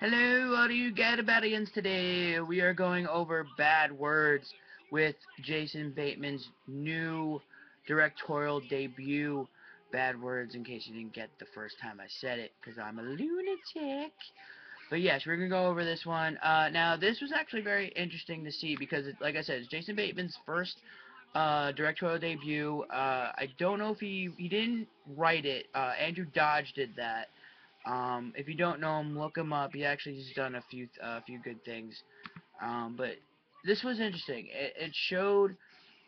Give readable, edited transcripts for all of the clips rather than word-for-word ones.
Hello, all you Gadabadians. Today we are going over Bad Words with Jason Bateman's new directorial debut, Bad Words, in case you didn't get the first time I said it, because I'm a lunatic. But yes, we're going to go over this one. Now, this was actually very interesting to see because, like I said, it's Jason Bateman's first directorial debut. I don't know if he didn't write it. Andrew Dodge did that. If you don't know him, look him up. He actually has done a few good things. But this was interesting. It showed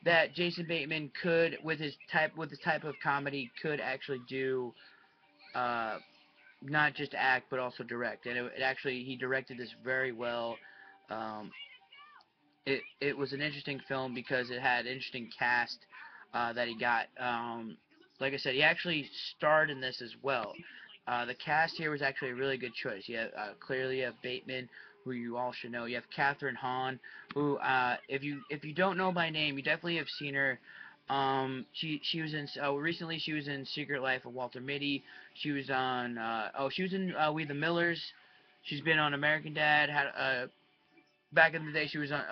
that Jason Bateman could, with his type of comedy, could actually do uh, not just act but also direct. And it actually he directed this very well. Um, it was an interesting film because it had an interesting cast that he got. Like I said, he actually starred in this as well. The cast here was actually a really good choice. Clearly you have Bateman, who you all should know. You have Catherine Hahn, who if you don't know by name, you definitely have seen her. She was in recently. She was in Secret Life of Walter Mitty. She was on she was in We the Millers. She's been on American Dad. Had back in the day she was on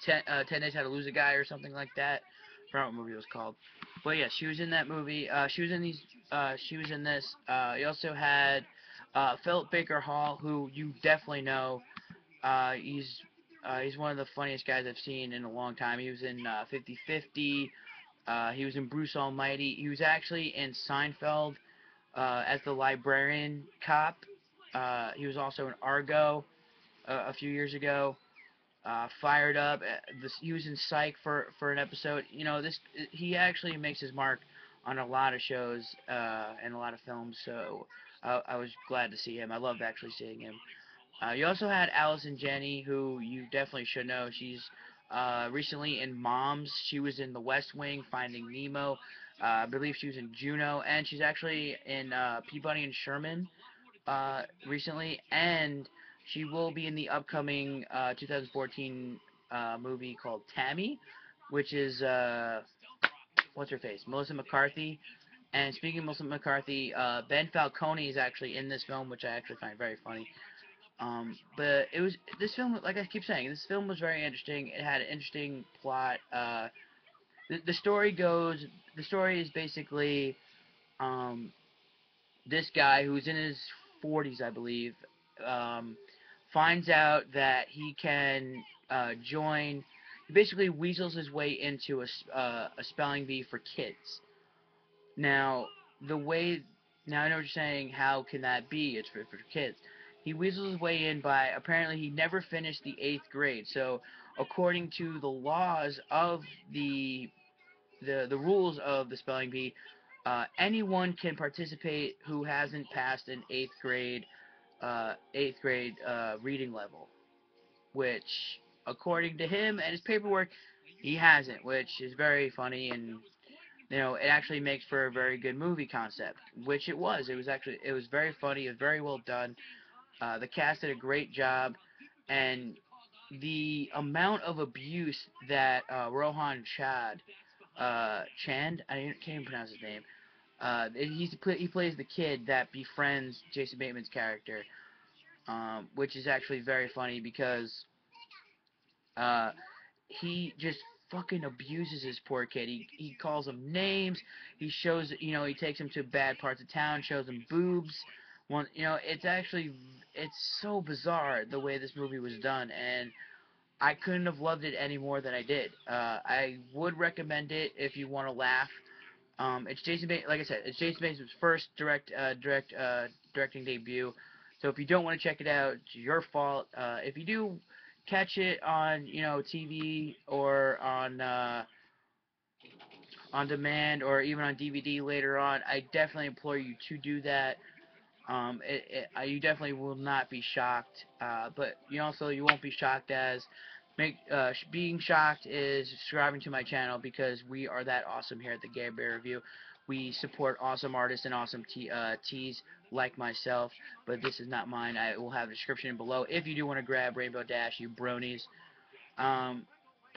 10 Days How to Lose a Guy or something like that. I forgot what movie it was called. But yeah, she was in that movie. She was in these. She was in this. You also had Philip Baker Hall, who you definitely know. He's one of the funniest guys I've seen in a long time. He was in 50/50. He was in Bruce Almighty. He was actually in Seinfeld as the librarian cop. He was also in Argo a few years ago. Fired up. He was in Psych for an episode. This he actually makes his mark on a lot of shows and a lot of films. So I was glad to see him. I loved actually seeing him. You also had Allison Janney, who you definitely should know. She's recently in Moms. She was in The West Wing, Finding Nemo. I believe she was in Juno, and she's actually in Peabody and Sherman recently, and she will be in the upcoming 2014 movie called Tammy, which is what's her face, Melissa McCarthy. And speaking of Melissa McCarthy, Ben Falcone is actually in this film, which I actually find very funny. But it was this film, like I keep saying, this film was very interesting. It had an interesting plot. The story goes, the story is basically um, this guy who's in his 40s, I believe, um, finds out that he can join. He basically weasels his way into a spelling bee for kids. Now, the way now I know what you're saying. How can that be? It's for kids. He weasels his way in by apparently he never finished the 8th grade. So, according to the laws of the rules of the spelling bee, anyone can participate who hasn't passed an eighth grade reading level, which according to him and his paperwork, he hasn't, which is very funny. And it actually makes for a very good movie concept, which it was. It was very funny. It was very well done. The cast did a great job, and the amount of abuse that Rohan Chand, I can't even pronounce his name. He plays the kid that befriends Jason Bateman's character, which is actually very funny because uh, he just fucking abuses his poor kid. He calls him names. He shows he takes him to bad parts of town, shows him boobs. It's so bizarre the way this movie was done, and I couldn't have loved it any more than I did. I would recommend it if you want to laugh. It's like I said, it's Jason Bateman's first directing debut. So if you don't want to check it out, it's your fault. If you do catch it on TV or on demand or even on DVD later on, I definitely implore you to do that. You definitely will not be shocked, but you won't be shocked as being shocked is subscribing to my channel because we are that awesome here at the Gay Bear Review. We support awesome artists and awesome teas like myself, but this is not mine. I will have a description below if you do want to grab Rainbow Dash, you bronies. Um,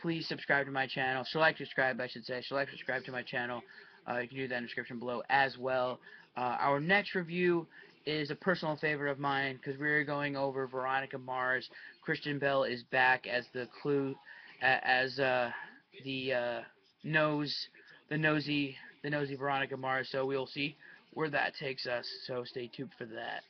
Please subscribe to my channel. Select subscribe, I should say. Select subscribe to my channel. You can do that in the description below as well. Our next review is a personal favorite of mine because we were going over Veronica Mars. Christian Bell is back as the clue, as the nose, the nosy Veronica Mars. So we'll see where that takes us. So stay tuned for that.